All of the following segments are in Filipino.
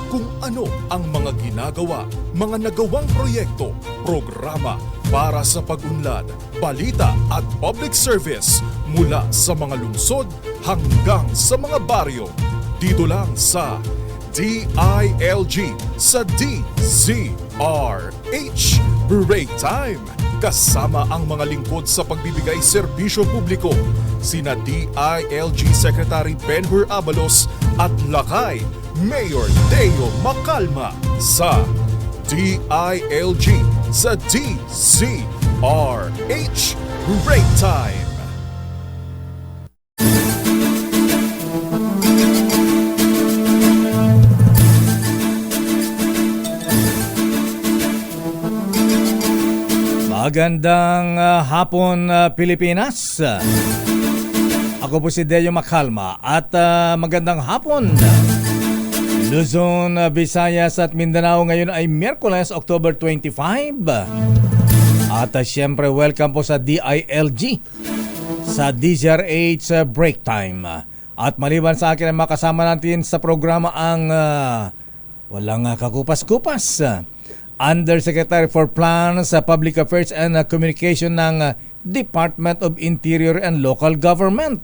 kung ano ang mga ginagawa, mga nagawang proyekto, programa para sa pag-unlad, balita at public service mula sa mga lungsod hanggang sa mga baryo. Dito lang sa DILG sa DZRH Break Time. Kasama ang mga lingkod sa pagbibigay serbisyo publiko, sina DILG Secretary Benhur Abalos at Lakay Mayor Deo Macalma sa DILG sa DZRH Break Time. Magandang hapon Pilipinas. Ako po si Deo Macalma at magandang hapon Luzon, Visayas at Mindanao. Ngayon ay Miyerkules, October 25. At siyempre welcome po sa DILG sa DZRH Break Time. At maliban sa akin ay makasama natin sa programa ang walang kakupas-kupas, Undersecretary for Plans, Public Affairs and Communication ng Department of Interior and Local Government,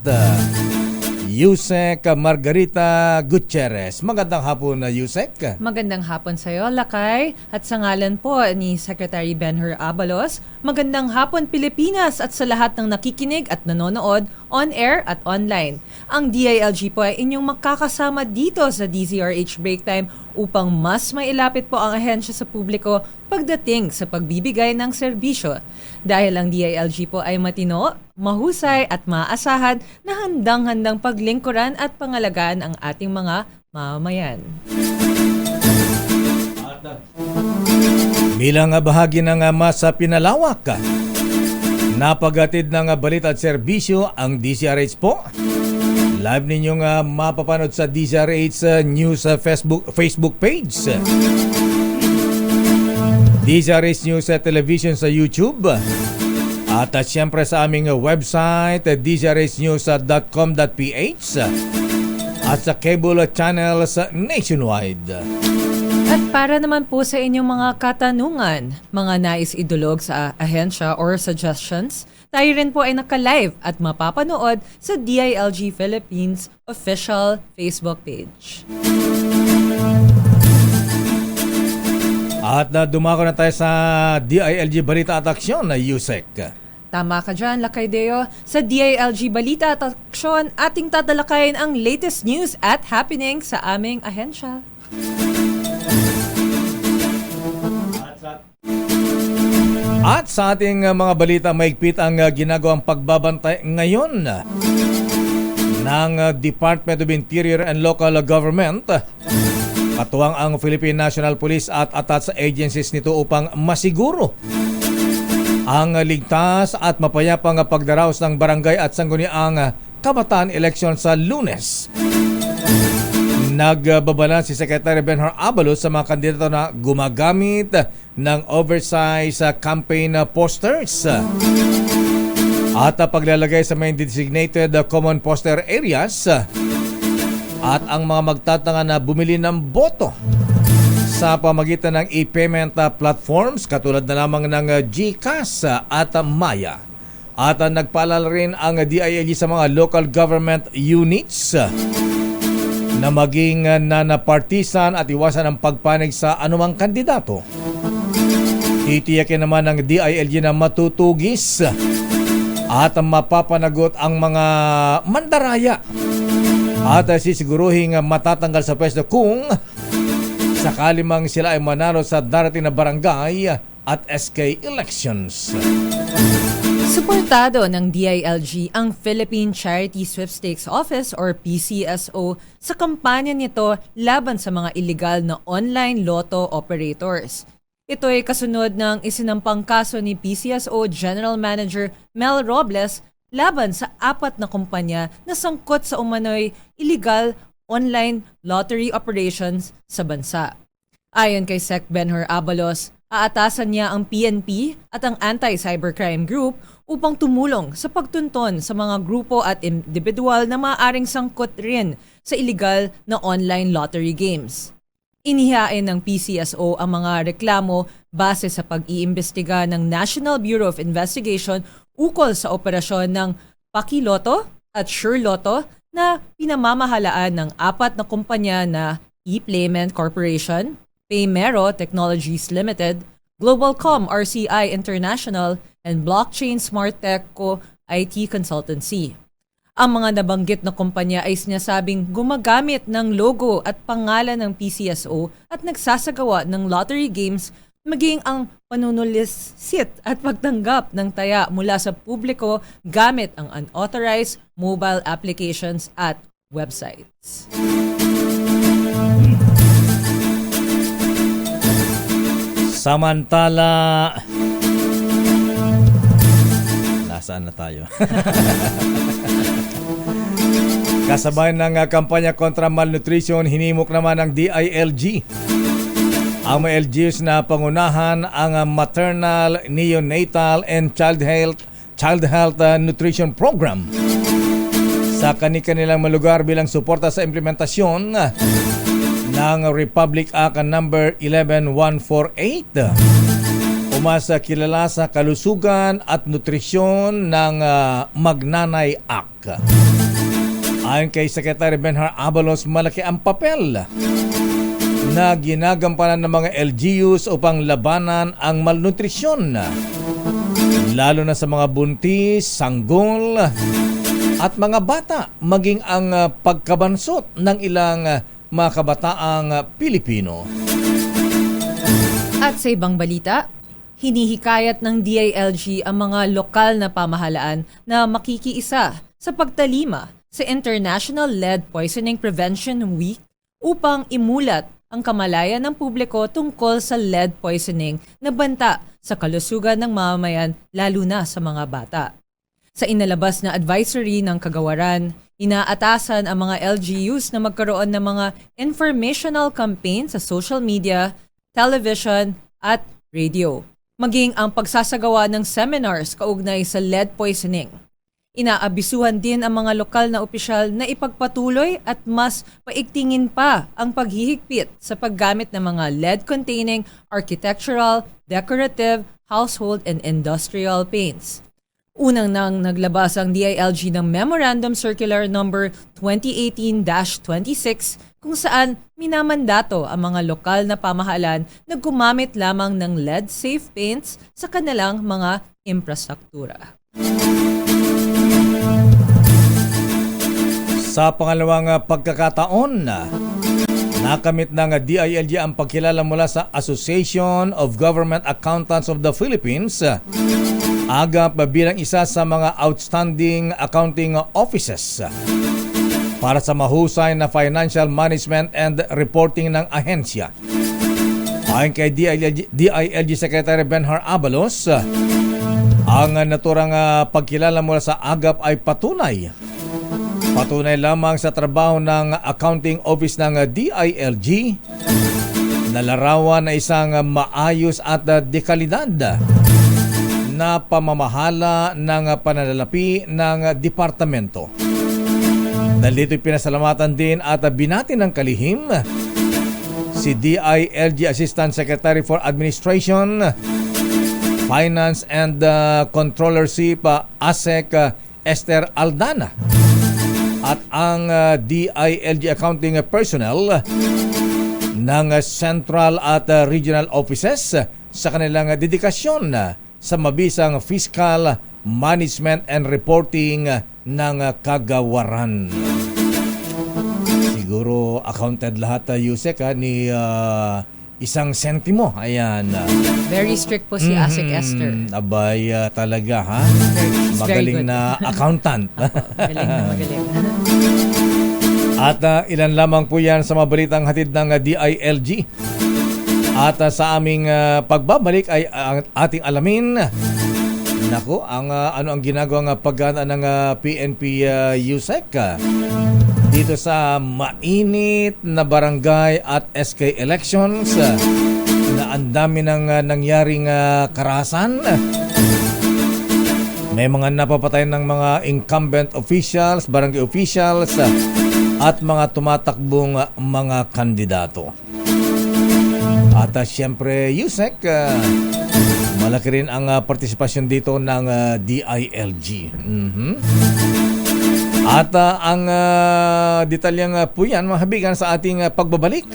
Yusek Margarita Gutierrez. Magandang hapon na Yusek. Magandang hapon sa iyo, Lakay. At sa ngalan po ni Secretary Benhur Abalos, magandang hapon Pilipinas at sa lahat ng nakikinig at nanonood on-air at online. Ang DILG po ay inyong makakasama dito sa DZRH Break Time upang mas mailapit po ang ahensya sa publiko pagdating sa pagbibigay ng serbisyo. Dahil ang DILG po ay matino, mahusay at maasahan na handang-handang paglingkuran at pangalagaan ang ating mga mamamayan. Bilang bahagi ng mas pinalawak na paghatid ng balita at serbisyo ang DZRH po, live ninyong mapapanood sa DZRH News Facebook page, DZRH News Television sa YouTube, at siyempre sa aming website dzrhnews.com.ph at sa cable channels nationwide. At para naman po sa inyong mga katanungan, mga nais idulog sa ahensya or suggestions, tayo rin po ay naka-live at mapapanood sa DILG Philippines official Facebook page. At dumako na tayo sa DILG Balita at Aksyon na Yusek. Tama ka dyan, Lakay Deo. Sa DILG Balita at Aksyon, ating tatalakayin ang latest news at happening sa aming ahensya. At sa ating mga balita, maigpit ang ginagawang pagbabantay ngayon ng Department of Interior and Local Government, katuwang ang Philippine National Police at attached agencies nito upang masiguro ang ligtas at mapayapang pagdaraos ng barangay at sangguniang kabataan election sa Lunes. Nagbabala si Secretary Benhur Abalos sa mga kandidato na gumagamit ng oversized campaign posters at paglalagay sa main designated common poster areas at ang mga magtatanga na bumili ng boto sa pamagitan ng e-payment platforms katulad na lamang ng GCash at Maya. At nagpaalala rin ang DILG sa mga local government units na maging nanapartisan at iwasan ang pagpanig sa anumang kandidato. Titiyakin naman ng DILG na matutugis at mapapanagot ang mga mandaraya at sisiguruhin matatanggal sa pwesto kung sakali mang sila ay manalo sa darating na barangay at SK elections. Suportado ng DILG ang Philippine Charity Sweepstakes Office or PCSO sa kampanya nito laban sa mga illegal na online lotto operators. Ito ay kasunod ng isinampang kaso ni PCSO General Manager Mel Robles laban sa 4 na kumpanya na sangkot sa umano'y illegal online lottery operations sa bansa. Ayon kay Sec Benhur Abalos, aatasan niya ang PNP at ang Anti-Cybercrime Group upang tumulong sa pagtunton sa mga grupo at individual na maaaring sangkot rin sa illegal na online lottery games. Inihain ng PCSO ang mga reklamo base sa pag-iimbestiga ng National Bureau of Investigation ukol sa operasyon ng Pakiloto at SureLotto na pinamamahalaan ng 4 na kumpanya na ePlayment Corporation, Paymero Technologies Limited, Globalcom RCI International, and Blockchain SmartTech Co. IT Consultancy. Ang mga nabanggit na kumpanya ay sinasabing gumagamit ng logo at pangalan ng PCSO at nagsasagawa ng lottery games maging ang panunulisit at pagtanggap ng taya mula sa publiko gamit ang unauthorized mobile applications at websites. Samantala, nasaan na tayo? Kasabay ng kampanya kontra malnutrition, hinimok naman ng DILG. Ang mga LGUs na pangunahan ang Maternal, Neonatal, and Child Health Nutrition Program sa kanilang malugar bilang suporta sa implementasyon ng Republic Act number 11148. Umasa kilala sa kalusugan at nutrisyon ng Magnanay Act. Ayon kay Secretary Benhar Abalos, malaki ang papel na ginagampanan ng mga LGUs upang labanan ang malnutrisyon, lalo na sa mga buntis, sanggol, at mga bata, maging ang pagkabansot ng ilang mga kabataang Pilipino. At sa ibang balita, hinihikayat ng DILG ang mga lokal na pamahalaan na makikiisa sa pagtalima sa International Lead Poisoning Prevention Week upang imulat ang kamalayan ng publiko tungkol sa lead poisoning na banta sa kalusugan ng mamamayan, lalo na sa mga bata. Sa inalabas na advisory ng kagawaran, inaatasan ang mga LGUs na magkaroon ng mga informational campaign sa social media, television at radio, maging ang pagsasagawa ng seminars kaugnay sa lead poisoning. Inaabisuhan din ang mga lokal na opisyal na ipagpatuloy at mas paigtingin pa ang paghihigpit sa paggamit ng mga lead-containing architectural, decorative, household, and industrial paints. Unang nang naglabas ang DILG ng Memorandum Circular number 2018-26 kung saan minamandato ang mga lokal na pamahalaan na gumamit lamang ng lead-safe paints sa kanilang mga infrastruktura. Sa pangalawang pagkakataon, nakamit ng DILG ang pagkilala mula sa Association of Government Accountants of the Philippines, AGAP, bilang isa sa mga outstanding accounting offices para sa mahusay na financial management and reporting ng ahensya. Ayon kay DILG Secretary Benhar Abalos, ang naturang pagkilala mula sa AGAP ay patunay lamang sa trabaho ng accounting office ng DILG na larawan na isang maayos at dekalidad na pamamahala ng pananalapi ng departamento. Dahil dito'y pinasalamatan din at binati ng kalihim si DILG Assistant Secretary for Administration, Finance and Controllership, ASEC Esther Aldana, at ang DILG accounting personnel ng Central at Regional Offices sa kanilang dedikasyon sa mabisang fiscal management and reporting ng kagawaran. Siguro accounted lahat, Yusek, ni isang sentimo. Ayan. Very strict po si ASEC Esther. Abay, talaga, ha? She's very Magaling good. na accountant. Magaling na magaling. At ilan lamang po yan sa mabalitang hatid ng DILG. At sa aming pagbabalik ay ating alamin ano ang ginagawang paggana ng PNP USEC dito sa mainit na barangay at SK elections na ang dami ng nangyaring karahasan. May mga napapatay ng mga incumbent officials, barangay officials, at mga tumatakbong mga kandidato. At siyempre, Yusek, malaki rin ang partisipasyon dito ng DILG. At ang detalyang po yan, mga habigan, sa ating pagbabalik.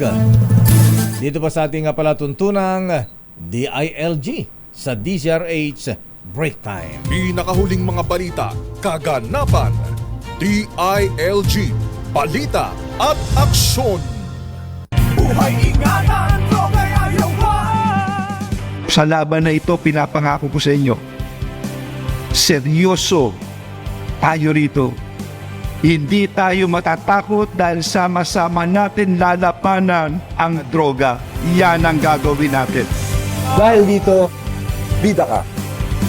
Dito pa sa ating palatuntunang DILG sa DZRH Break Time. Pinakahuling mga balita, kaganapan, DILG, balita at aksyon. Sa laban na ito, pinapangako ko sa inyo, seryoso tayo rito. Hindi tayo matatakot dahil sama-sama natin lalapanan ang droga. Yan ang gagawin natin. Dahil dito, bida ka.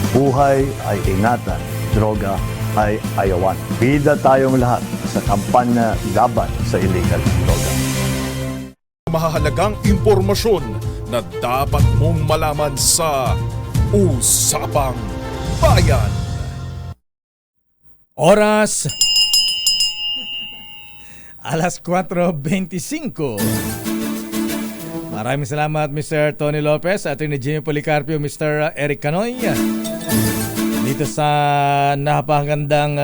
Buhay ay ingatan, droga ay ayawan. Bida tayong lahat sa kampanya laban sa illegal droga. Mahahalagang impormasyon na dapat mong malaman sa Usapang Bayan. Oras alas 4:25. Maraming salamat Mr. Tony Lopez, Atty. Jimmy Policarpio, Mr. Eric Canoy. Dito sa napakagandang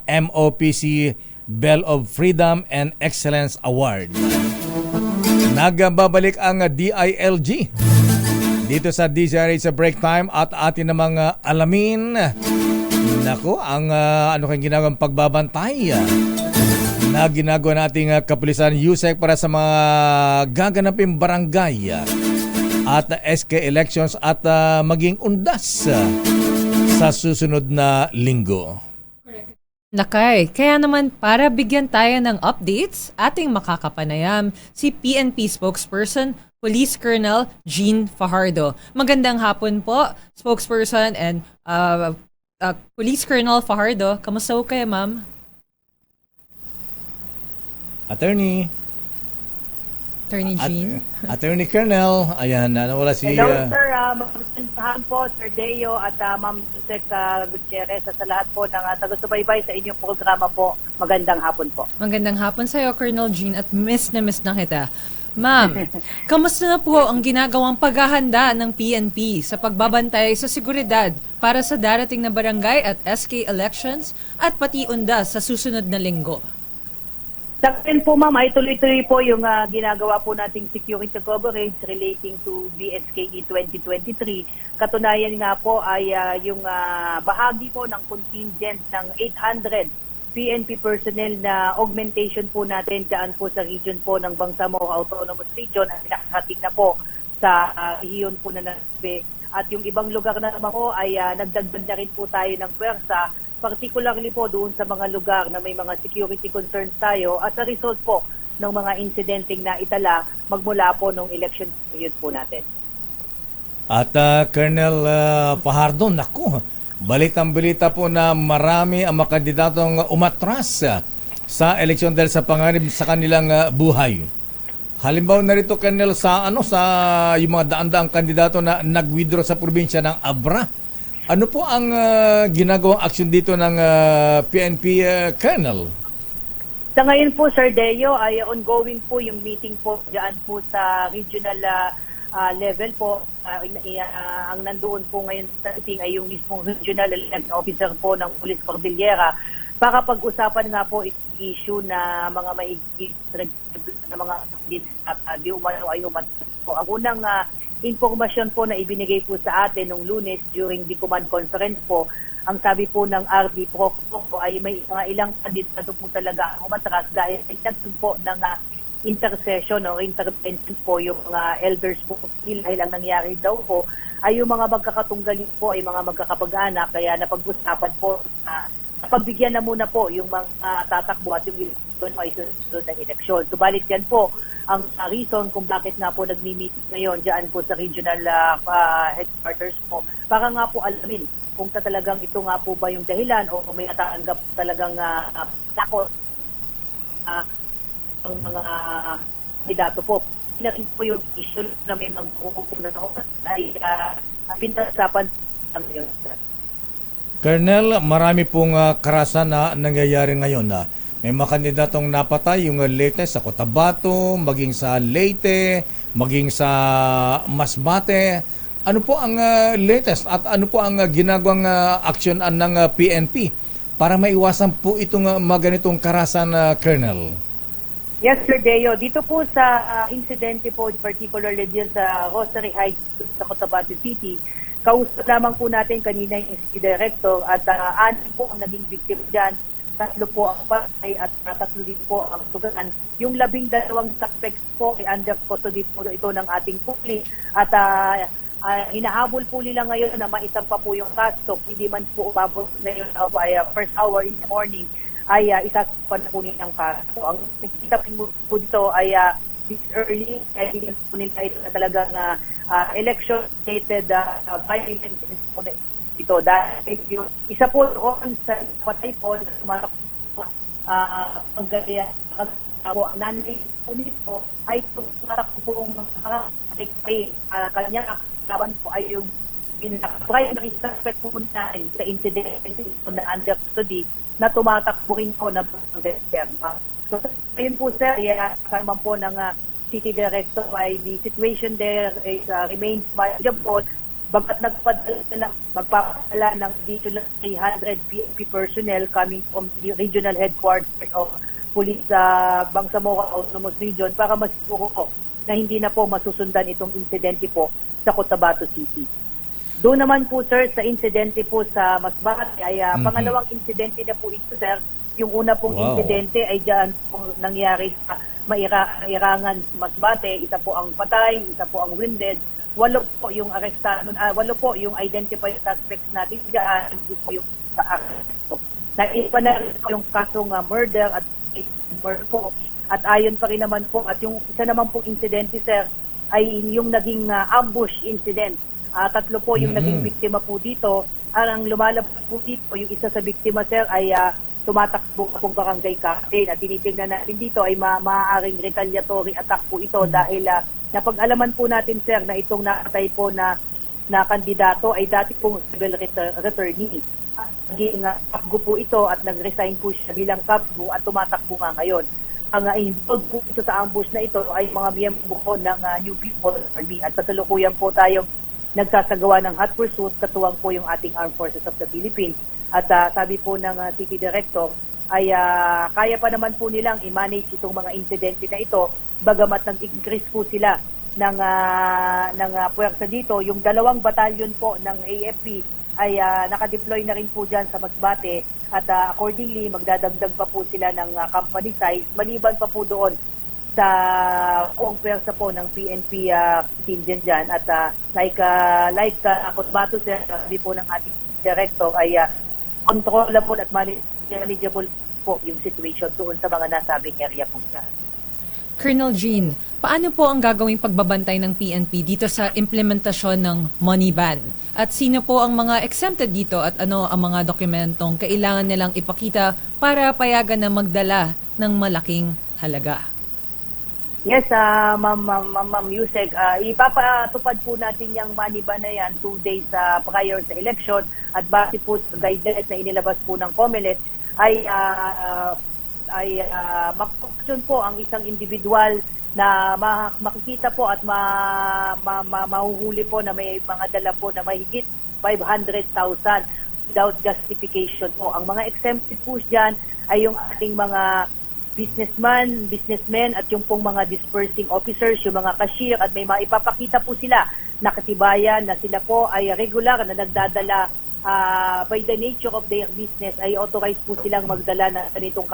MOPC Bell of Freedom and Excellence Award. Nagbabalik ang DILG dito sa DZRH sa Break Time at atin namang alamin ang ano kayong ginagawang pagbabantay na ginagawa nating kapulisan Yusek para sa mga gaganaping barangay at SK elections at maging undas sa susunod na linggo. Nakay, kaya naman para bigyan tayo ng updates, ating makakapanayam si PNP spokesperson Police Colonel Jean Fajardo. Magandang hapon po, spokesperson and Police Colonel Fajardo. Kamusta po kayo, ma'am? Attorney Jean. Attorney Colonel, ayan, nawala si... Hello, sir. Magandang po, Sir Deo at Ma'am Yusek Gutierrez at sa lahat po ng taga-subaybay sa inyong programa po. Magandang hapon po. Magandang hapon sa iyo, Colonel Jean, at miss na kita. Ma'am, kamusta na po ang ginagawang paghahanda ng PNP sa pagbabantay sa seguridad para sa darating na barangay at SK elections at pati undas sa susunod na linggo? Sa akin po, ma'am, ay tuloy-tuloy po yung ginagawa po nating security coverage relating to BSKE 2023. Katunayan nga po ay yung bahagi po ng contingent ng 800 PNP personnel na augmentation po natin dyan po sa region po ng Bangsamoro Autonomous Region at nakakating na po sa rehiyon po na Nasbe. At yung ibang lugar na naman po ay nagdagdag na rin po tayo ng pwersa, particularly po doon sa mga lugar na may mga security concerns tayo as a result po ng mga insidenteng na itala magmula po nung election period po natin. At Colonel Fajardo, naku, balitang-balita po na marami ang mga kandidatong umatras sa eleksyon dahil sa panganib sa kanilang buhay. Halimbawa na rito, Colonel, sa yung mga daan-daang kandidato na nag-withdraw sa probinsya ng Abra. Ano po ang ginagawang aksyon dito ng PNP, Colonel? Sa ngayon po, Sir Deo, ay ongoing po yung meeting po dyan po sa regional level po. Ang nandoon po ngayon sa meeting ay yung mismong regional officer po ng Police Cordillera para pag-usapan nga po itong issue na mga maigit na mga di umano ay umat po. Ang unang impormasyon po na ibinigay po sa atin nung Lunes during the command conference po, ang sabi po ng RD Pro ay may ilang kandidato po talaga ang umatras dahil nagtagpo po ng intercession o intervention po yung mga elders po dahil ang nangyari daw po ay yung mga magkakatunggali po ay mga magkakapag-anak, kaya napag-usapan po napagbigyan na muna po yung mga tatakbo at yung ay susunod ng eleksyon. Subalit yan po ang reason kung bakit nga po nagmi-meet ngayon dyan po sa regional headquarters po para nga po alamin kung talagang ito nga po ba yung dahilan o may natanggap talagang takot ang mga kandidato po. Pinakin po yung issue na may magkukunan ako ay pinag-usapan ngayon. Colonel, marami pong karasan na nangyayari ngayon. May mga kandidatong napatay, yung latest sa Cotabato, maging sa Leyte, maging sa Masbate. Ano po ang latest at ano po ang ginagawang aksyon ng PNP para maiwasan po itong mga ganitong karahasan, Colonel? Yes, Sir Deo. Dito po sa insidente po, particularly dyan sa Rosary Heights sa Cotabato City, kausap lamang po natin kanina yung City Director at 6 po ang naging victim dyan. 3 po ang patay at 3 din po ang sugan. Yung 12 suspects po ay under custody po ito ng ating public at hinahabol po nila ngayon na maisampa po yung kaso. Hindi man po umabot na yung first hour in the morning ay isasampa na po nilang kaso. Ang nakikita po dito ay this early, evidence po nila ito na talagang election-related violence po na ito. Dahil yung isa po doon sa patay po, panggaya, ang nanay po nito ay tumatak po mga kanya kawan po ay yung primary suspect po natin sa incident po na under custody na tumatakbo rin po na So, ayun po sir, kasama po ng City Director ay the situation there is, remains manageable. Bagat magpapadala ng additional 300 PNP personnel coming from the regional headquarters of Police Bangsamoro Autonomous Region para masiguro po na hindi na po masusundan itong insidente po sa Cotabato City. Doon naman po sir sa insidente po sa Masbate ay pangalawang insidente na po ito sir. Yung una pong insidente ay diyan po nangyari sa Mairangan Masbate, isa po ang patay, isa po ang wounded. 8 po yung arestado, 8 po yung identified suspects natin diyan, hindi po yung sa arresto. Naipa na rin po yung kasong murder at murder po. At ayon pa rin naman po at yung isa naman pong insidente sir ay yung naging ambush incident. 3 po yung naging biktima po dito. Ang lumalabas po dito, yung isa sa biktima sir ay tumatakbo pong barangay captain at tinitingnan natin dito ay maaaring retaliatory attack po ito dahil napag-alaman po natin sir na itong nakatay po na kandidato ay dati pong civil returnee. Naging kapgo po ito at nag-resign po siya bilang kapgo at tumatakbo nga ngayon. Ang involved po ito sa ambush na ito ay mga miyembro po ng New People's Army at kasalukuyan po tayong nagsasagawa ng hot pursuit katuwang po yung ating Armed Forces of the Philippines. At sabi po ng City Director ay kaya pa naman po nilang i-manage itong mga insidente na ito bagamat nag-increase po sila ng puwersa dito. Yung 2 batalyon po ng AFP ay nakadeploy na rin po dyan sa Masbate at accordingly magdadagdag pa po sila ng company size maliban pa po doon sa kung puwersa po ng PNP team dyan at like Cotabato sir, sabi po ng ating director ay controllable at manageable po yung situation doon sa mga nasabing area po siya. Colonel Jean, paano po ang gagawing pagbabantay ng PNP dito sa implementasyon ng money ban? At sino po ang mga exempted dito at ano ang mga dokumentong kailangan nilang ipakita para payagan na magdala ng malaking halaga? Yes, Ma'am Yusek, ipapatupad po natin yung money ban na yan 2 days prior sa election at base po sa guidelines na inilabas po ng COMELEC ay mag-auction po ang isang individual na makikita po at mahuhuli po na may mga dala po na mahigit 500,000 without justification po. Ang mga exempted po dyan ay yung ating mga businessmen at yung pong mga dispersing officers, yung mga cashier at may maipapakita po sila na katibayan na sila po ay regular na nagdadala by the nature of their business ay authorized po silang magdala ng ganitong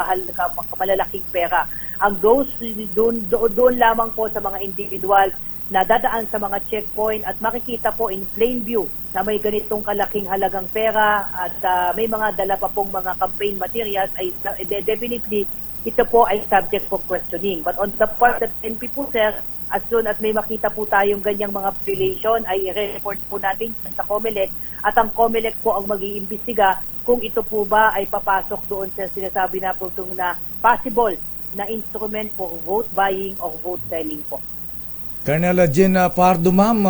malalaking pera. Ang doon lamang po sa mga individual na dadaan sa mga checkpoint at makikita po in plain view na may ganitong kalaking halagang pera at may mga dala pa pong mga campaign materials ay definitely ito po ay subject for questioning. But on the part that NP po sir, as soon as may makita po tayong ganyang mga violation ay i-report po natin sa COMELEC at ang COMELEC po ang mag-iimbestiga kung ito po ba ay papasok doon sa sinasabi na po na possible na instrument for vote buying or vote selling po. Colonel Jean Pardo, ma'am,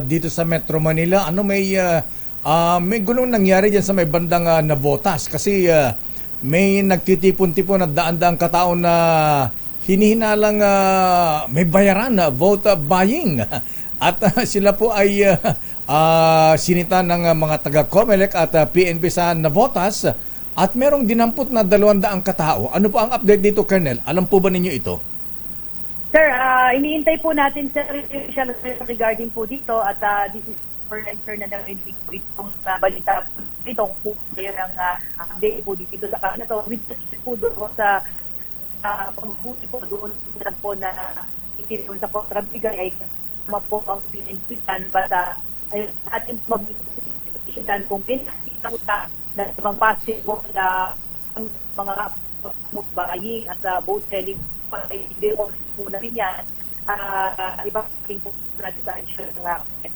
dito sa Metro Manila, may gulong nangyari dyan sa may bandang Navotas kasi may nagtitipon-tipon at daan-daang kataon na hinihinalang may bayaran na vote buying. At sila po ay sinita ng mga taga-COMELEC at PNP sa Navotas at merong dinampot na 200 katao. Ano po ang update dito, Colonel? Alam po ba ninyo ito? Sir, iniintay po natin sir regarding po dito at this is first time sir na narinig po itong balita po dito kung po kayo ng update po dito sa kanila to. With respect po doon sa pagbuti po doon po na itinulong sa kontrabigay ay kasama po ang pinagsitan basta ay ating mag-iisitan kung pinakita na mga possible na ang mga buying at boat selling hindi po namin yan. Ibang po natin sa ensure ng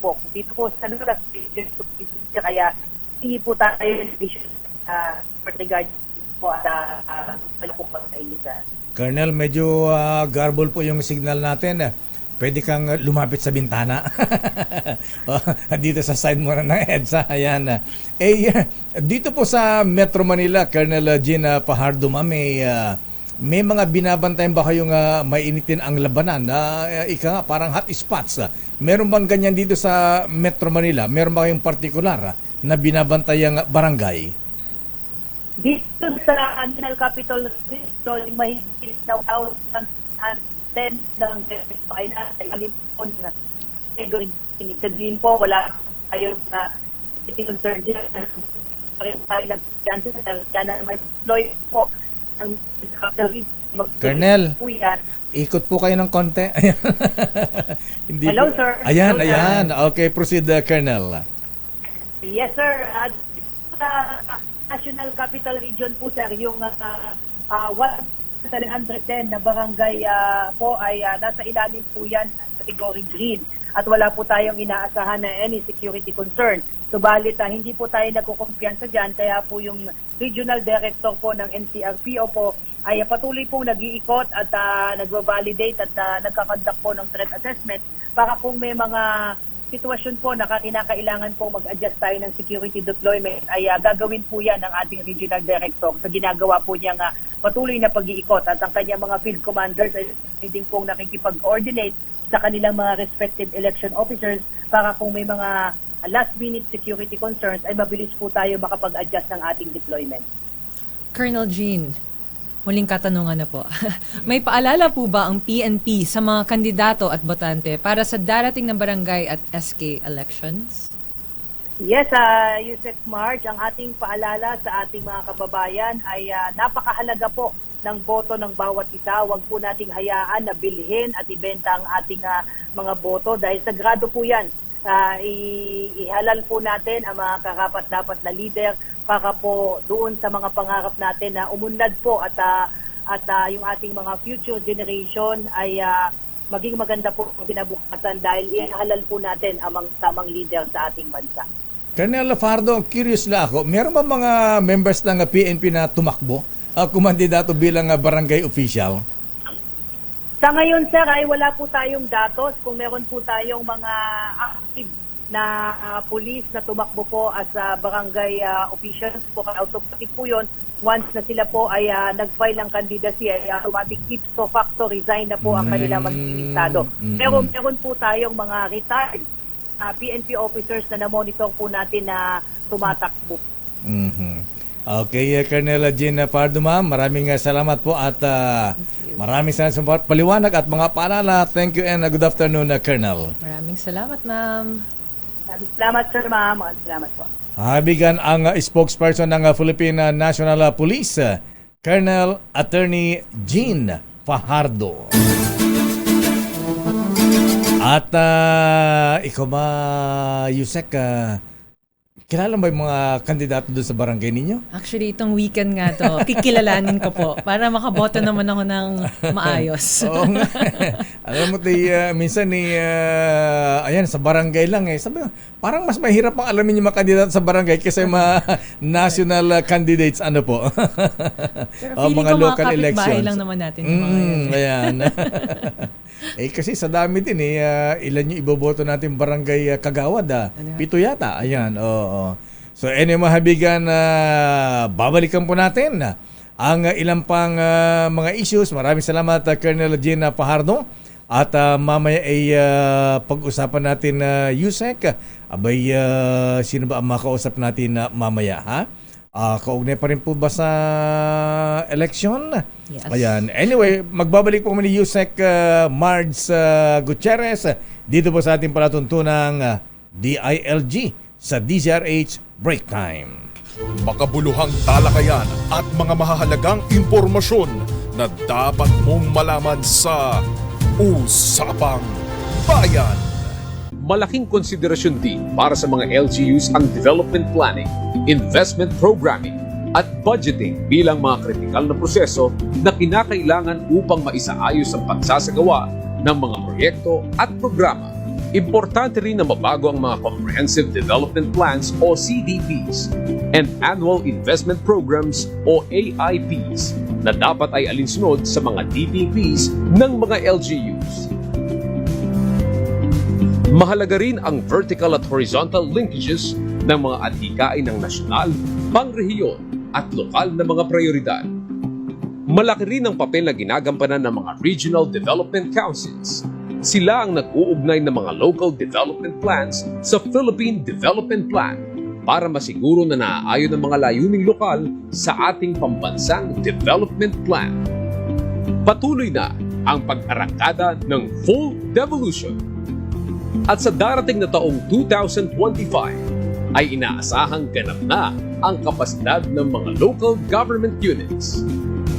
po. Dito po sa lugar, kaya hindi po tayo regard po at palipok pa sa inyo. Colonel, medyo garble po yung signal natin. Pwede kang lumapit sa bintana. Dito sa side mo ng EDSA. Ayan. Dito po sa Metro Manila, Colonel Gina Fajardo, may mga binabantayan ba kayong mainitin ang labanan? Ika nga, parang hot spots. Meron bang ganyan dito sa Metro Manila? Meron ba kayong partikular na binabantayang barangay? Dito sa National Capital Region, mahigit na 10 ng ay nasa Alipon na sabihin po, wala tayong concern dyan. Pareho tayo nag-cancel. Kaya na may deploy po ang capital region. Colonel, po yan. ikot po kayo ng konti. Hindi Hello, po. sir. Ayan, Hello, ayan. Okay, proceed, Colonel. Yes, sir. Sa National Capital Region po, sir, yung 110 na barangay po ay nasa ilalim po yan ng category green at wala po tayong inaasahan na any security concern. Subalit hindi po tayo nagkukumpiyansa dyan kaya po yung regional director po ng NCRPO po ay patuloy pong nag-iikot at nagva-validate at nagkakonduct po ng threat assessment para kung may mga sitwasyon po na kinakailangan po mag-adjust tayo ng security deployment ay gagawin po yan ng ating regional director sa ginagawa po niyang patuloy na pag-iikot at ang kanyang mga field commanders ay din pong nakikipag-coordinate sa kanilang mga respective election officers para kung may mga last-minute security concerns ay mabilis po tayo makapag-adjust ng ating deployment. Colonel Jean, huling katanungan na po. May paalala po ba ang PNP sa mga kandidato at botante para sa darating na barangay at SK elections? Yes, Yusek March, ang ating paalala sa ating mga kababayan ay napakahalaga po ng boto ng bawat isa. Huwag po nating hayaan na bilhin at ibenta ang ating mga boto dahil sagrado po yan. Ihalal po natin ang mga karapat-dapat na leader para po doon sa mga pangarap natin na umunlad po at yung ating mga future generation ay maging maganda po ang kinabukasan dahil ihalal po natin ang mga tamang leader sa ating bansa. Colonel Fajardo, curious lang ako, meron ba mga members ng PNP na tumakbo, kumandidato bilang barangay official? Sa ngayon, sir, ay wala po tayong datos. Kung meron po tayong mga active na police na tumakbo po as barangay officials po, automatic po yun. Once na sila po ay nag-file ng candidacy, ay automatic ipso facto resign na po ang kanilang magiging estado. Pero meron po tayong mga retired PNP officers na na-monitor po natin na tumatakbo. Okay, Colonel Jean Fajardo, ma'am, maraming salamat po at maraming salamat sa paliwanag at mga paalala. Thank you and good afternoon, Colonel. Maraming salamat, ma'am. Salamat, sir, ma'am. Salamat po. Habigan ang spokesperson ng Philippine National Police, Colonel Attorney Jean Fajardo. At ikaw ba, Yusek, kilala ba yung mga kandidato doon sa barangay ninyo? Actually, itong weekend nga to, kikilalanin ko po para makaboto naman ako ng maayos. Oo nga. Alam mo, minsan ayan, sa barangay lang sabi ko, parang mas mahirap pang alamin yung mga kandidato sa barangay kaysa yung mga national candidates, ano po. Pero feeling mga ko local mga kapitbahay elections. lang naman natin yung mga yun. Ayan. Kasi sa dami din ilan yung iboboto natin barangay Kagawad 7 yata. Ayan, oo. So anyway, mahabigan, babalikan po natin ang ilang pang mga issues. Maraming salamat Colonel Gina Fajardo. At mamaya ay pag-usapan natin Yusek. Abay, sino ba ang makausap natin mamaya, ha? Kaugnay pa rin po ba sa election? Yes. Ayan. Anyway, magbabalik po kami ni Yusek Mards Gutierrez dito po sa ating palatuntunang DILG sa DZRH Break Time. Makabuluhang talakayan at mga mahahalagang impormasyon na dapat mong malaman sa Usapang Bayan. Malaking konsiderasyon din para sa mga LGUs ang development planning, investment programming, at budgeting bilang mga kritikal na proseso na kinakailangan upang maisaayos ang pagsasagawa ng mga proyekto at programa. Importante rin na mabago ang mga Comprehensive Development Plans o CDPs and Annual Investment Programs o AIPs na dapat ay alinsunod sa mga DPPs ng mga LGUs. Mahalaga rin ang vertical at horizontal linkages ng mga adhikain ng nasyonal, pangrehiyon at lokal na mga prioridad. Malaki rin ang papel na ginagampanan ng mga Regional Development Councils. Sila ang nag-uugnay ng mga local development plans sa Philippine Development Plan para masiguro na naaayon ang mga layuning lokal sa ating pambansang development plan. Patuloy na ang pag-arangkada ng full devolution. At sa darating na taong 2025 ay inaasahang ganap na ang kapasidad ng mga local government units.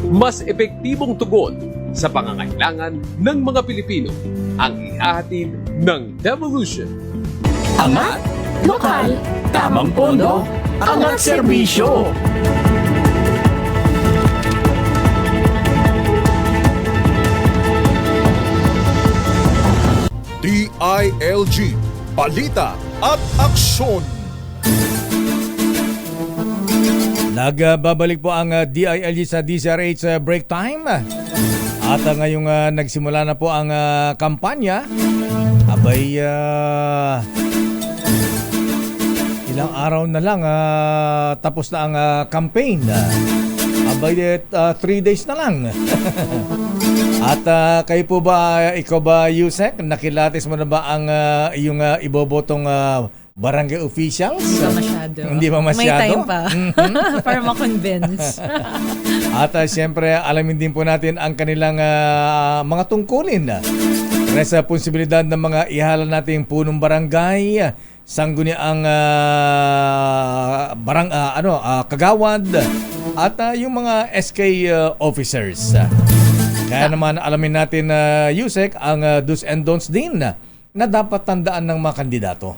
Mas epektibong tugon sa pangangailangan ng mga Pilipino ang ihahatid ng devolution. Angat, lokal, tamang pondo, angat serbisyo. DILG, balita at aksyon. Nagbabalik po ang DILG sa DZRH Break Time. At ngayong nagsimula na po ang kampanya, abay ilang araw na lang tapos na ang campaign. Abay 3 days na lang. At kayo po ba, ikaw ba Yusek, nakilatis mo na ba ang iyong ibobotong barangay officials? Hindi pa masyado. Hindi pa masyado? May time pa. Para ma-convince. At siyempre, alamin din po natin ang kanilang mga tungkulin. Responsibilidad ng mga ihala nating punong barangay, sangguniang kagawad, at yung mga SK officers. Kaya naman alamin natin Yusek, ang do's and don'ts din na dapat tandaan ng mga kandidato.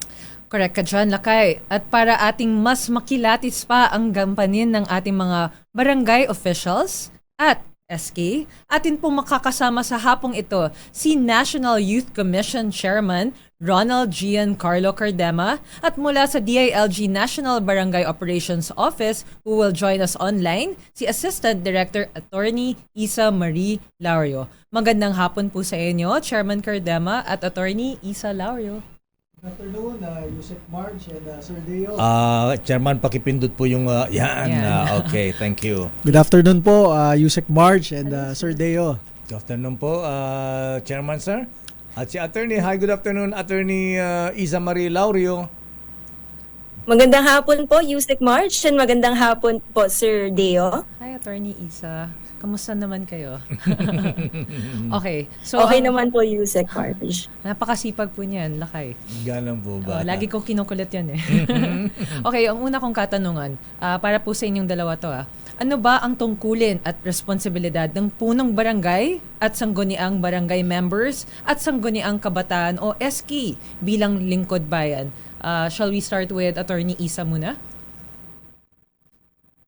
Correct ka dyan, Lakay. At para ating mas makilatis pa ang gampanin ng ating mga barangay officials at SK, atin pong makakasama sa hapong ito si National Youth Commission Chairman Ronald Giancarlo Cardema at mula sa DILG National Barangay Operations Office who will join us online, si Assistant Director Attorney Isa Marie Laurio. Magandang hapon po sa inyo, Chairman Cardema at Attorney Isa Laurio. Good afternoon, Yusek Marge and Sir Deo. Chairman, pakipindot po yung yan. Okay, thank you. Good afternoon po, Yusek Marge and Sir Deo. Good afternoon po, Chairman sir. At si Attorney, hi, good afternoon, Attorney Isa Marie Laurio. Magandang hapon po, Yusek Marge, and magandang hapon po, Sir Deo. Hi, Attorney Isa. Kamusta naman kayo? Okay. So, Okay naman po, Yusek Marge. Napakasipag po niyan, Lakay. Ganun po ba? Lagi kong kinukulit yan eh. Okay, ang una kong katanungan, para po sa inyong dalawa to ano ba ang tungkulin at responsibilidad ng punong barangay at sangguniang barangay members at sangguniang kabataan o SK bilang lingkod bayan? Shall we start with Attorney Isa muna?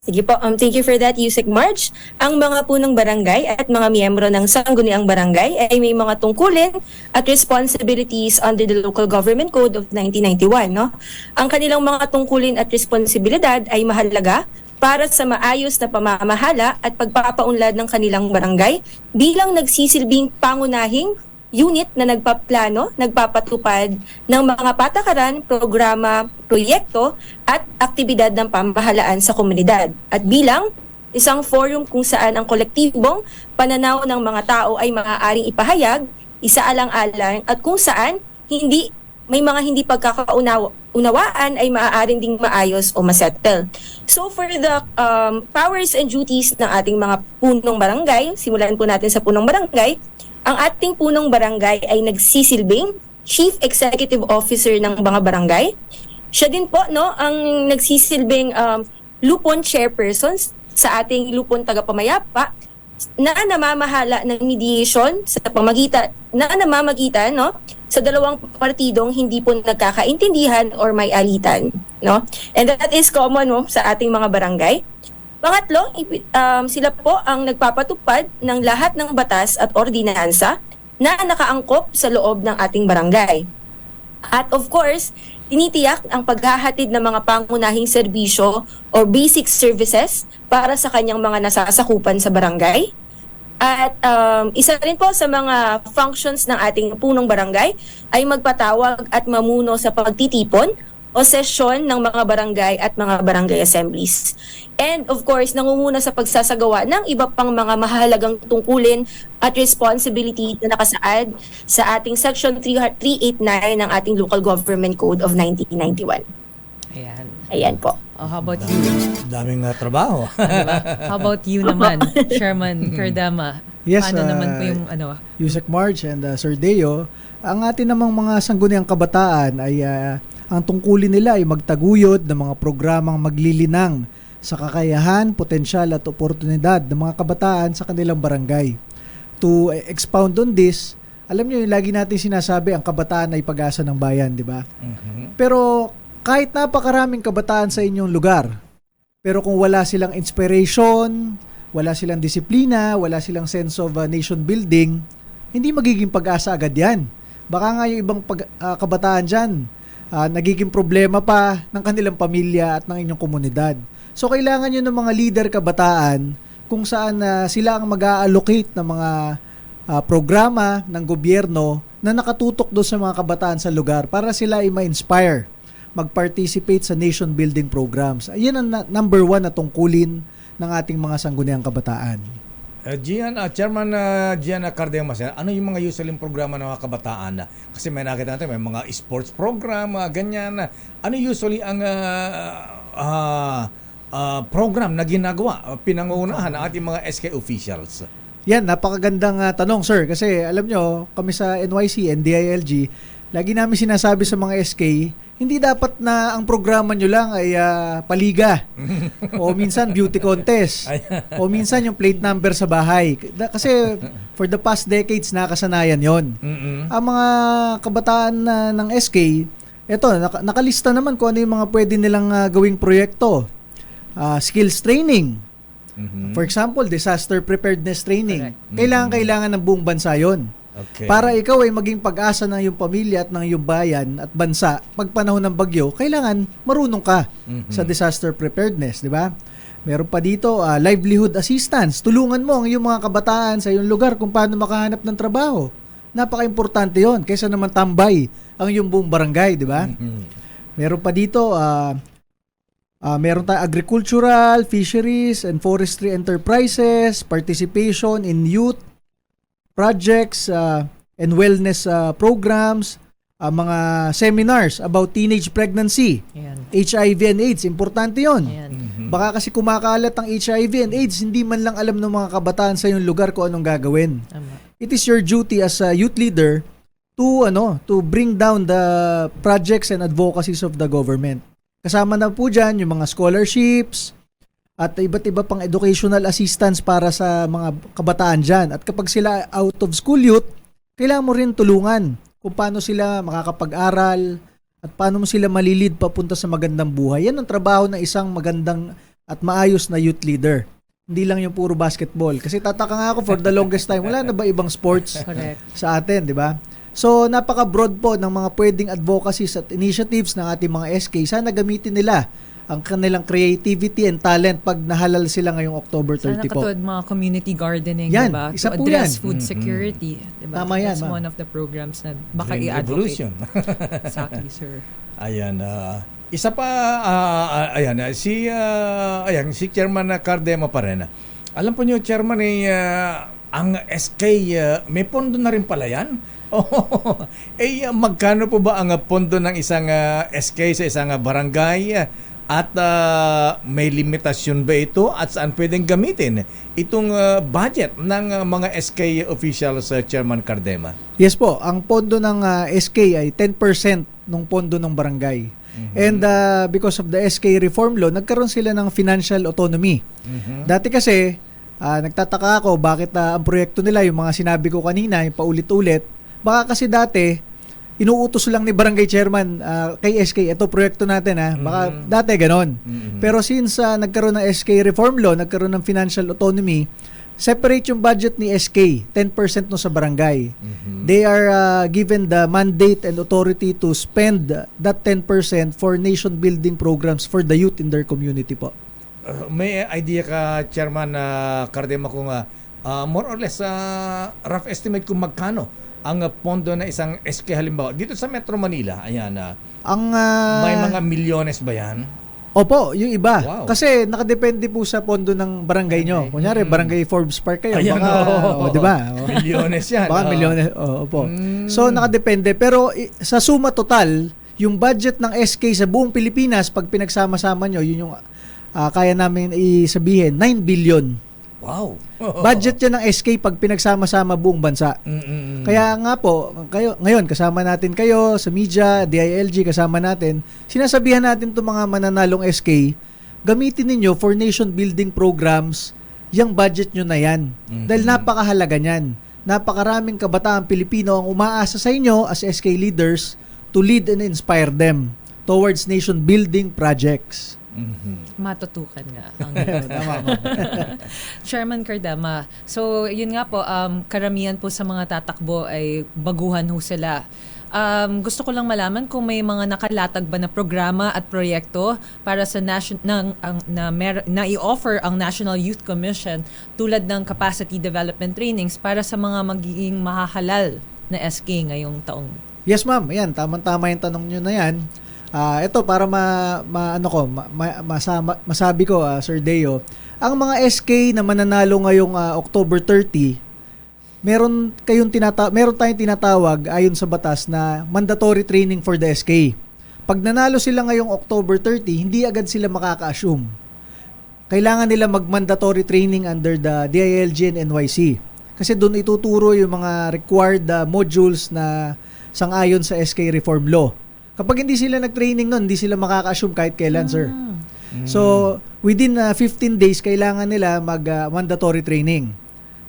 Sige po, thank you for that, Yusek Marge. Ang mga punong barangay at mga miyembro ng sangguniang barangay ay may mga tungkulin at responsibilities under the Local Government Code of 1991. No? Ang kanilang mga tungkulin at responsibilidad ay mahalaga para sa maayos na pamamahala at pagpapaunlad ng kanilang barangay bilang nagsisilbing pangunahing unit na nagpaplano, nagpapatupad ng mga patakaran, programa, proyekto at aktibidad ng pamahalaan sa komunidad. At bilang isang forum kung saan ang kolektibong pananaw ng mga tao ay maaaring ipahayag, isaalang-alang, at kung saan may mga hindi pagkakaunawaan ay maaaring ding maayos o masettle. So for the powers and duties ng ating mga punong barangay, simulan po natin sa punong barangay. Ang ating punong barangay ay nagsisilbing Chief Executive Officer ng mga barangay. Siya din po ang nagsisilbing lupon chairpersons sa ating lupon tagapamayapa na namamahala ng mediation sa pamamagitan sa dalawang partidong hindi po nagkakaintindihan or may alitan, And that is common sa ating mga barangay. Pangatlo, sila po ang nagpapatupad ng lahat ng batas at ordinansa na nakaangkop sa loob ng ating barangay. At of course, tinitiyak ang paghahatid ng mga pangunahing serbisyo or basic services para sa kanyang mga nasasakupan sa barangay. At isa rin po sa mga functions ng ating punong barangay ay magpatawag at mamuno sa pagtitipon o sesyon ng mga barangay at mga barangay assemblies. And of course, nangunguna sa pagsasagawa ng iba pang mga mahalagang tungkulin at responsibility na nakasaad sa ating Section 389 ng ating Local Government Code of 1991. Ayan po. How about you? Daming trabaho. Diba? How about you naman, Chairman Cardama? Yes, Paano naman po yung Yusek March and Sir Deo, ang atin namang mga sangguniang kabataan ay ang tungkulin nila ay magtaguyod ng mga programang maglilinang sa kakayahan, potensyal at oportunidad ng mga kabataan sa kanilang barangay. To expound on this, alam niyo yung lagi natin sinasabi ang kabataan ay pag-asa ng bayan, di ba? Pero kahit napakaraming kabataan sa inyong lugar, pero kung wala silang inspiration, wala silang disiplina, wala silang sense of nation building, hindi magiging pag-asa agad yan. Baka nga yung ibang kabataan dyan, nagiging problema pa ng kanilang pamilya at ng inyong komunidad. So kailangan nyo ng mga leader kabataan kung saan sila ang mag-a-allocate ng mga programa ng gobyerno na nakatutok doon sa mga kabataan sa lugar para sila ay ma-inspire mag-participate sa nation building programs. Ayan ang number 1 na tungkulin ng ating mga sangguniang kabataan. Chairman Gian Cardenas, ano yung mga usually programa ng mga kabataan? Kasi may nakita natin, may mga sports program, ganyan. Ano usually ang program na ginagawa, pinangungunahan ng ating mga SK officials? Yan, napakagandang tanong, sir. Kasi alam nyo, kami sa NYC, NDILG, lagi namin sinasabi sa mga SK, hindi dapat na ang programa nyo lang ay paliga o minsan beauty contest o minsan yung plate number sa bahay. Kasi for the past decades nakasanayan yon. Ang mga kabataan ng SK, eto, nakalista naman kung ano yung mga pwede nilang gawing proyekto. Skills training. For example, disaster preparedness training. Kailangan ng buong bansa yon. Okay. Para ikaw ay maging pag-asa ng iyong pamilya at ng iyong bayan at bansa, pag panahon ng bagyo, kailangan marunong ka sa disaster preparedness, di ba? Meron pa dito, livelihood assistance. Tulungan mo ang iyong mga kabataan sa iyong lugar kung paano makahanap ng trabaho. Napaka-importante yon kaysa naman tambay ang iyong buong barangay, di ba? Meron pa dito, meron tayong agricultural, fisheries, and forestry enterprises, participation in youth projects and wellness programs, mga seminars about teenage pregnancy, HIV and AIDS, importante yon. Baka kasi kumakalat ang HIV and AIDS, hindi man lang alam ng mga kabataan sa iyong lugar kung anong gagawin. It is your duty as a youth leader to bring down the projects and advocacies of the government. Kasama na po dyan yung mga scholarships, at iba't iba pang educational assistance para sa mga kabataan dyan. At kapag sila out of school youth, kailangan mo rin tulungan kung paano sila makakapag-aral at paano mo sila malilid papunta sa magandang buhay. Yan ang trabaho ng isang magandang at maayos na youth leader. Hindi lang yung puro basketball. Kasi tataka nga ako for the longest time, wala na ba ibang sports sa atin, di ba? So, napaka-broad po ng mga pwedeng advocacies at initiatives ng ating mga SK. Sana gamitin nila ang kanilang creativity and talent pag nahalal sila ngayong October 30 po. Sana katulad mga community gardening, yan, diba? Isa To po address yan. food security. Diba? Tama yan, That's ma'am. one of the programs na baka Green i-advocate. Revolution. Exactly, sir. Ayan. Isa pa, si Chairman Cardema pa rin. Alam po niyo, Chairman, ang SK, may pondo na rin pala yan? Magkano po ba ang pondo ng isang SK sa isang barangay? At may limitasyon ba ito? At saan pwedeng gamitin itong budget ng mga SK officials, Chairman Cardema? Yes po, ang pondo ng SK ay 10% ng pondo ng barangay. And because of the SK reform law, nagkaroon sila ng financial autonomy. Dati kasi, nagtataka ako bakit ang proyekto nila, yung mga sinabi ko kanina, yung paulit-ulit, baka kasi dati, inuutos lang ni barangay chairman kay SK, ito proyekto natin baka dati ganon. Pero since nagkaroon ng SK reform law, nagkaroon ng financial autonomy, separate yung budget ni SK, 10% no sa barangay. They are given the mandate and authority to spend that 10% for nation building programs for the youth in their community po. May idea ka, Chairman Cardema, kung more or less rough estimate kung magkano ang pondo na isang SK halimbawa dito sa Metro Manila? Ayan, may mga milyones ba yan? Opo, yung iba. Wow. Kasi nakadepende po sa pondo ng barangay nyo. Kunyari, barangay Forbes Park kayo. Ayan, di ba? Milyones yan. Baka milyones. Opo. So, nakadepende. Pero sa suma total, yung budget ng SK sa buong Pilipinas, pag pinagsama-sama nyo, yun yung kaya namin isabihin, 9 billion. Wow. Budget yan ng SK pag pinagsama-sama buong bansa. Kaya nga po, ngayon kasama natin kayo sa media, DILG kasama natin, sinasabihan natin itong mga mananalong SK, gamitin ninyo for nation building programs yung budget nyo na yan. Dahil napakahalaga niyan. Napakaraming kabataang Pilipino ang umaasa sa inyo as SK leaders to lead and inspire them towards nation building projects. Matutukan nga. Chairman Cardema, so yun nga po, karamihan po sa mga tatakbo ay baguhan ho sila. Gusto ko lang malaman kung may mga nakalatag ba na programa at proyekto para sa na i-offer ang National Youth Commission tulad ng capacity development trainings para sa mga magiging mahahalal na SK ngayong taong. Yes ma'am, ayan, tamang-tama yung tanong nyo na yan. Ito para masabi ko, Sir Deo, ang mga SK na mananalo ngayong October 30, meron tayong tinatawag ayon sa batas na mandatory training for the SK. Pag nanalo sila ngayong October 30, hindi agad sila makaka-assume. Kailangan nila mag-mandatory training under the DILG and NYC. Kasi doon ituturo yung mga required modules na sang-ayon sa SK reform law. Kapag hindi sila nag-training nun, hindi sila makaka-assume kahit kailan, sir. So, within 15 days, kailangan nila mag-mandatory training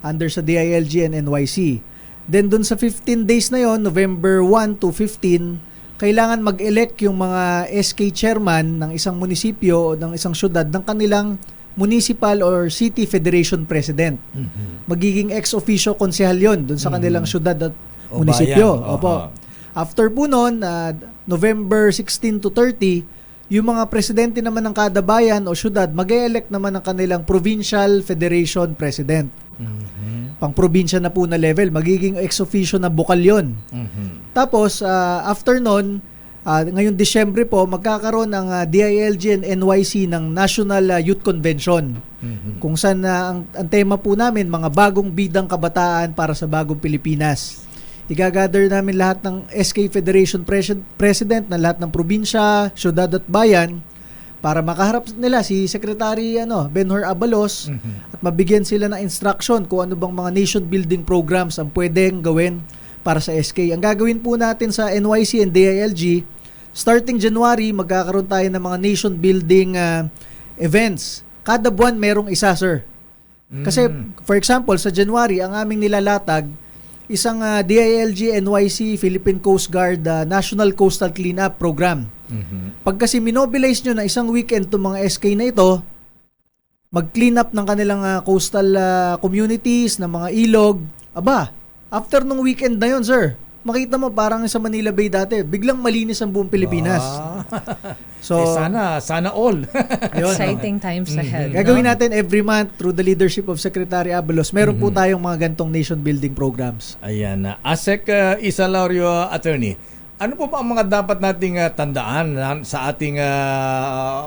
under sa DILG and NYC. Then, dun sa 15 days na yon, November 1 to 15, kailangan mag-elect yung mga SK chairman ng isang munisipyo o ng isang syudad ng kanilang municipal or city federation president. Magiging ex-officio konsehal yon dun sa kanilang syudad at munisipyo. Opo. After po noon, November 16 to 30, yung mga presidente naman ng kada bayan o syudad, mag-e-elect naman ng kanilang provincial federation president. Pang-probinsya na po na level, magiging ex-officio na bukal yun. Tapos, after noon, ngayong Disyembre po, magkakaroon ng DILG and NYC ng National Youth Convention. Kung saan ang tema po namin, mga bagong bidang kabataan para sa bagong Pilipinas. Igagather namin lahat ng SK Federation President na lahat ng probinsya, syudad at bayan para makaharap nila si Secretary Benhur Abalos at mabigyan sila ng instruction kung ano bang mga nation building programs ang pwedeng gawin para sa SK. Ang gagawin po natin sa NYC and DILG, starting January, magkakaroon tayo ng mga nation building events. Kada buwan merong isa, sir. Kasi, for example, sa January, ang aming nilalatag, isang DILG NYC Philippine Coast Guard National Coastal Cleanup Program. Pag kasi minobilize nyo na isang weekend itong mga SK na ito, mag-clean up ng kanilang coastal communities, ng mga ilog, after nung weekend na yun, sir, makita mo parang sa Manila Bay dati, biglang malinis ang buong Pilipinas. So, sana all. Exciting times ahead. Gagawin natin every month through the leadership of Secretary Abalos. Meron po tayong mga gantong nation building programs. Ayan na. ASEC Isa Laurio Attorney, Ano po ba ang mga dapat nating tandaan sa ating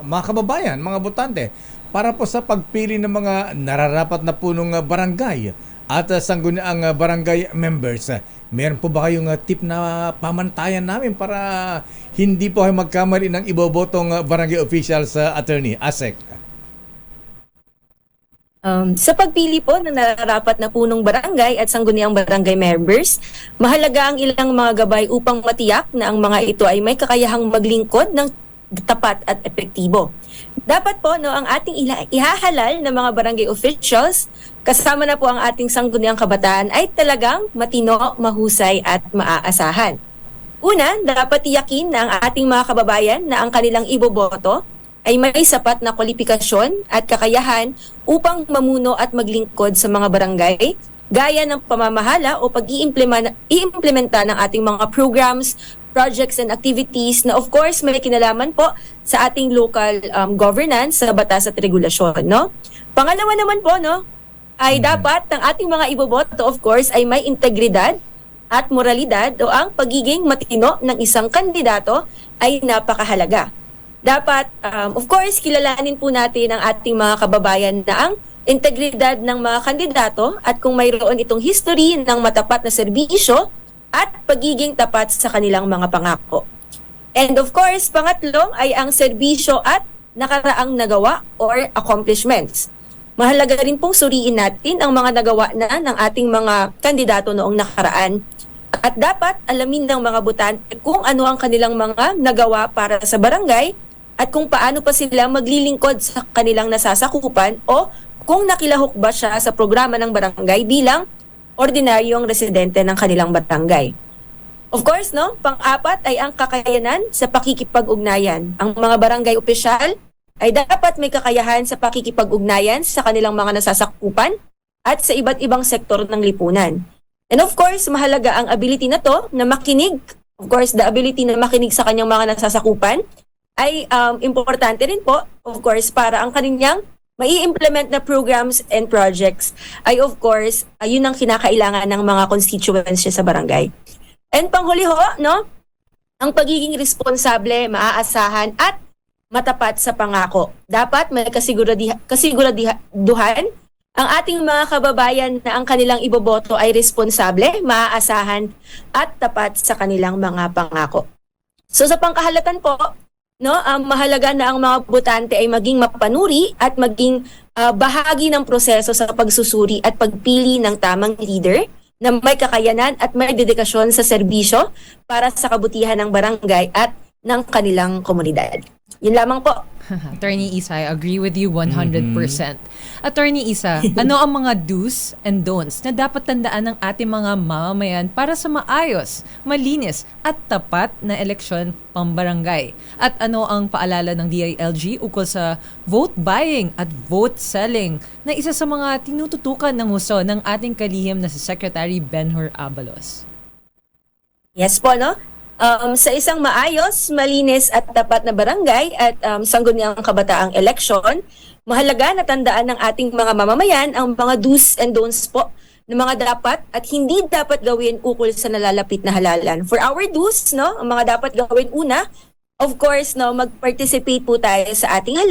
mga kababayan, mga botante, para po sa pagpili ng mga nararapat na punong barangay at sangguniang barangay members? Meron po ba kayong tip na pamantayan namin para hindi po kayo magkamali ng ibobotong barangay officials, attorney Asek? Sa pagpili po ng nararapat na punong barangay at sangguniang barangay members, mahalaga ang ilang mga gabay upang matiyak na ang mga ito ay may kakayahang maglingkod ng tapat at epektibo. Dapat po ang ating ihahalal na mga barangay officials, kasama na po ang ating sangguniang kabataan, ay talagang matino, mahusay at maaasahan. Una, dapat tiyakin na ang ating mga kababayan na ang kanilang iboboto ay may sapat na kwalifikasyon at kakayahan upang mamuno at maglingkod sa mga barangay, gaya ng pamamahala o pag-iimplementa ng ating mga programs, projects and activities na of course may kinalaman po sa ating local governance sa batas at regulasyon. No? Pangalawa naman po, ay dapat ang ating mga iboboto of course ay may integridad at moralidad o ang pagiging matino ng isang kandidato ay napakahalaga. Dapat, of course, kilalanin po natin ang ating mga kababayan na ang integridad ng mga kandidato at kung mayroon itong history ng matapat na serbisyo at pagiging tapat sa kanilang mga pangako. And of course, pangatlo ay ang serbisyo at nakaraang nagawa or accomplishments. Mahalaga rin pong suriin natin ang mga nagawa na ng ating mga kandidato noong nakaraan. At dapat alamin ng mga botante kung ano ang kanilang mga nagawa para sa barangay at kung paano pa sila maglilingkod sa kanilang nasasakupan o kung nakilahok ba siya sa programa ng barangay bilang ordinaryong residente ng kanilang barangay. Of course, pang-apat ay ang kakayanan sa pakikipag-ugnayan. Ang mga barangay opisyal ay dapat may kakayahan sa pakikipag-ugnayan sa kanilang mga nasasakupan at sa iba't ibang sektor ng lipunan. And of course, mahalaga ang ability na to na makinig. Of course, the ability na makinig sa kanyang mga nasasakupan ay importante rin po, of course, para ang kanilang mai-implement na programs and projects ay of course, yun ang kinakailangan ng mga constituents sa barangay. And panghuli ho, ang pagiging responsable, maaasahan at matapat sa pangako. Dapat may kasiguraduhan ang ating mga kababayan na ang kanilang iboboto ay responsable, maaasahan at tapat sa kanilang mga pangako. So sa pangkahalatan po, mahalaga na ang mga botante ay maging mapanuri at maging bahagi ng proseso sa pagsusuri at pagpili ng tamang leader na may kakayanan at may dedikasyon sa serbisyo para sa kabutihan ng barangay at ng kanilang komunidad. Yun lamang po. Attorney Isa, I agree with you 100%. Attorney Isa, ano ang mga do's and don'ts na dapat tandaan ng ating mga mamamayan para sa maayos, malinis at tapat na eleksyon pambarangay? At ano ang paalala ng DILG ukol sa vote buying at vote selling na isa sa mga tinututukan ng husto ng ating kalihim na si Secretary Benhur Abalos? Yes po, sa isang maayos, malinis at tapat na barangay at sangguniang kabataang eleksyon, mahalaga na tandaan ng ating mga mamamayan ang mga do's and don'ts po na mga dapat at hindi dapat gawin ukol sa nalalapit na halalan. For our do's, ang mga dapat gawin una, of course, mag-participate po tayo sa ating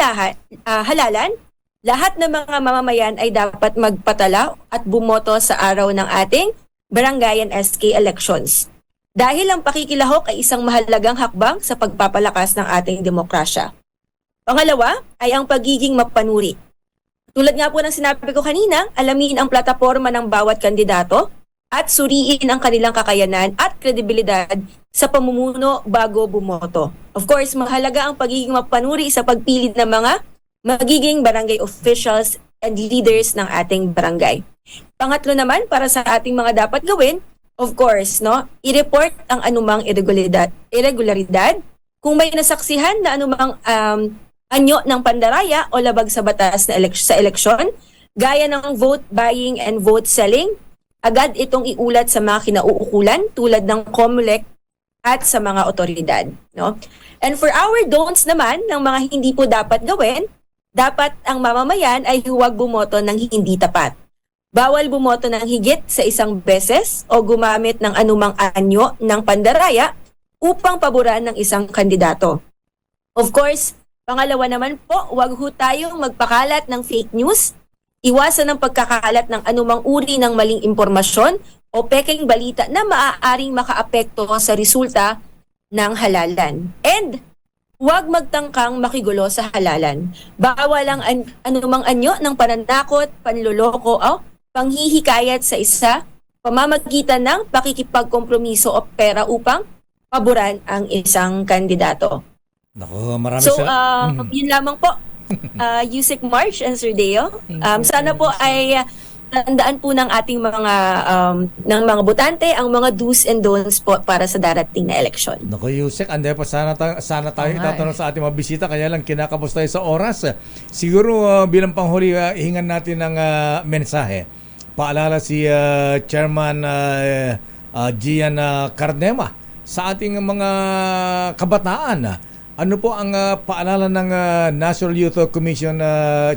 halalan. Lahat ng mga mamamayan ay dapat magpatala at bumoto sa araw ng ating barangay and SK elections. Dahil ang pakikilahok ay isang mahalagang hakbang sa pagpapalakas ng ating demokrasya. Pangalawa ay ang pagiging mapanuri. Tulad nga po ng sinabi ko kanina, alamin ang plataforma ng bawat kandidato at suriin ang kanilang kakayanan at kredibilidad sa pamumuno bago bumoto. Of course, mahalaga ang pagiging mapanuri sa pagpili ng mga magiging barangay officials and leaders ng ating barangay. Pangatlo naman, para sa ating mga dapat gawin, of course, i-report ang anumang irregularidad. Kung may nasaksihan na anumang anyo ng pandaraya o labag sa batas na sa eleksyon, gaya ng vote buying and vote selling, agad itong iulat sa mga kinauukulan tulad ng COMELEC at sa mga otoridad. And for our don'ts naman, ng mga hindi po dapat gawin, dapat ang mamamayan ay huwag bumoto ng hindi tapat. Bawal bumoto ng higit sa isang beses o gumamit ng anumang anyo ng pandaraya upang paboran ng isang kandidato. Of course, pangalawa naman po, huwag ho tayong magpakalat ng fake news, iwasan ang pagkakalat ng anumang uri ng maling impormasyon o peking balita na maaaring makaapekto sa resulta ng halalan. And huwag magtangkang makigulo sa halalan. Bawal ang anumang anyo ng pananakot, panloloko o panghihikayat sa isa pamamagitan ng pakikipagkompromiso o pera upang paboran ang isang kandidato. Naku, marami So, yun lamang po. Yusek March and Sir Deo. Sana po ay tandaan po ng ating mga botante ang mga do's and don'ts po para sa darating na eleksyon. Naku, Yusek, anday pa sana tayo itatanong sa ating mga bisita, kaya lang kinakapos tayo sa oras. Siguro bilang panghuli, hingan natin ng mensahe. Paalala si Chairman Gian Cardema sa ating mga kabataan. Ano po ang paalala ng National Youth Commission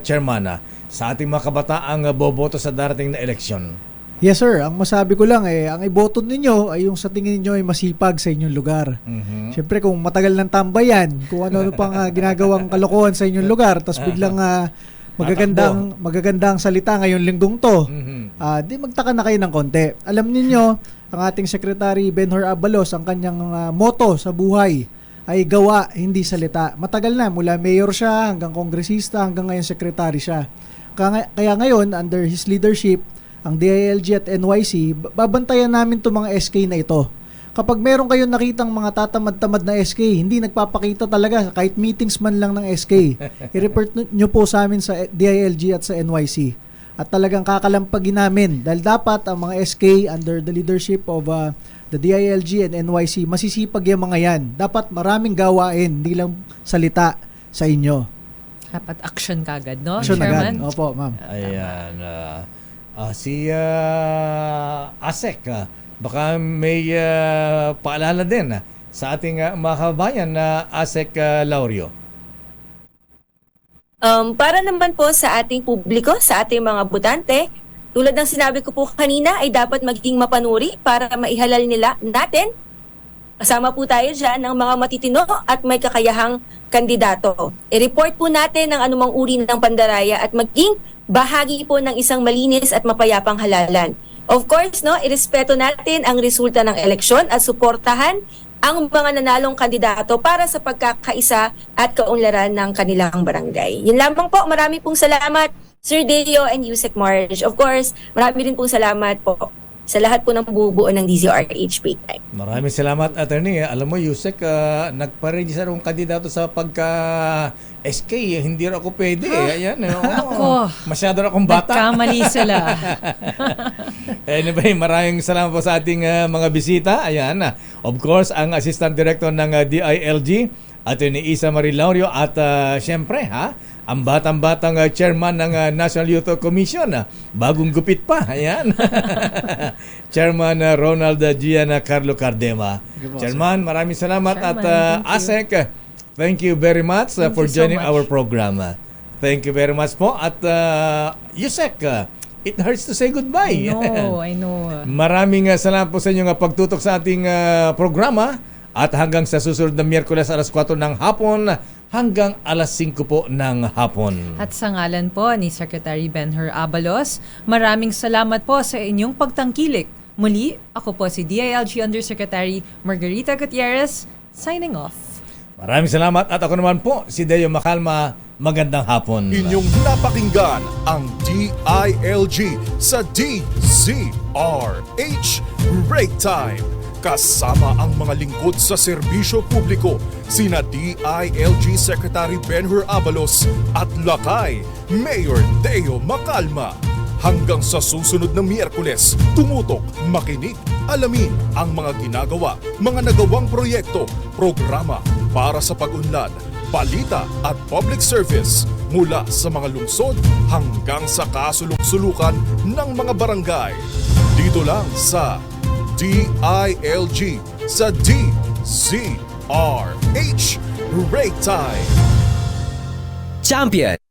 Chairman sa ating mga kabataang boboto sa darating na eleksyon? Yes sir, ang masabi ko lang ang iboto ninyo ay yung sa tingin niyo ay masipag sa inyong lugar. Siyempre kung matagal ng tambayan, kung ano pang ginagawang kalokohan sa inyong lugar, tapos biglang magagandang salita ngayong linggong to, di magtaka na kayo ng konti. Alam niyo, ang ating Secretary Benhur Abalos, ang kanyang motto sa buhay ay gawa, hindi salita. Matagal na, mula mayor siya, hanggang kongresista, hanggang ngayon secretary siya. Kaya ngayon, under his leadership, ang DILG at NYC, babantayan namin itong mga SK na ito. Kapag meron kayong nakitang mga tatamad-tamad na SK, hindi nagpapakita talaga, kahit meetings man lang ng SK, i-report nyo po sa amin sa DILG at sa NYC. At talagang kakalampagin namin, dahil dapat ang mga SK under the leadership of the DILG and NYC, masisipag yung mga yan. Dapat maraming gawain, hindi lang salita sa inyo. Dapat action kagad, no? Action Chairman? agad. Opo, ma'am. Ayan. Si ASEC, baka may paalala din sa ating mga kabayan na ASEC Laurio. Para naman po sa ating publiko, sa ating mga botante, tulad ng sinabi ko po kanina, ay dapat maging mapanuri para maihalal nila natin. Kasama po tayo dyan ng mga matitino at may kakayahang kandidato. I-report po natin ang anumang uri ng pandaraya at maging bahagi po ng isang malinis at mapayapang halalan. Of course, irespeto natin ang resulta ng eleksyon at suportahan ang mga nanalong kandidato para sa pagkakaisa at kaunlaran ng kanilang barangay. Yun lamang po. Marami pong salamat, Sir Deo and Yusek March. Of course, marami rin pong salamat po sa lahat po ng bubuo ng DZRH Break Time. Maraming salamat, Attorney. Alam mo, Yusek, nagpa-register akong kandidato sa pagka-SK. Hindi rin ako pwede. Ayan, Ako. masyado na akong bata. Nagkamali sila. Anyway, maraming salamat po sa ating mga bisita. Ayan, of course, ang Assistant Director ng DILG, Attorney Isa Marie Laurio, at syempre, ang batang-batang chairman ng National Youth Commission. Bagong gupit pa. Ayan. Chairman Ronald Gian Carlo Cardema. Chairman, maraming salamat. Chairman, at ASEC, thank you very much for you so joining much. our program. Thank you very much po. At Yusek, it hurts to say goodbye. I know. Maraming salamat po sa inyong pagtutok sa ating programa. At hanggang sa susunod na Miyerkules alas 4 ng hapon hanggang alas 5 po ng hapon. At sa ngalan po ni Secretary Benhur Abalos, maraming salamat po sa inyong pagtangkilik. Muli, ako po si DILG Undersecretary Margarita Gutierrez, signing off. Maraming salamat at ako naman po si Deo Macalma. Magandang hapon. Inyong napakinggan ang DILG sa DZRH Break Time. Kasama ang mga lingkod sa serbisyo publiko, sina DILG Secretary Benhur Abalos at Lakay Mayor Deo Macalma. Hanggang sa susunod na Miyerkules, tumutok, makinig, alamin ang mga ginagawa, mga nagawang proyekto, programa para sa pag-unlad, balita at public service mula sa mga lungsod hanggang sa kasulok-sulukan ng mga barangay. Dito lang sa DILG sa DZRH Break Time. Champion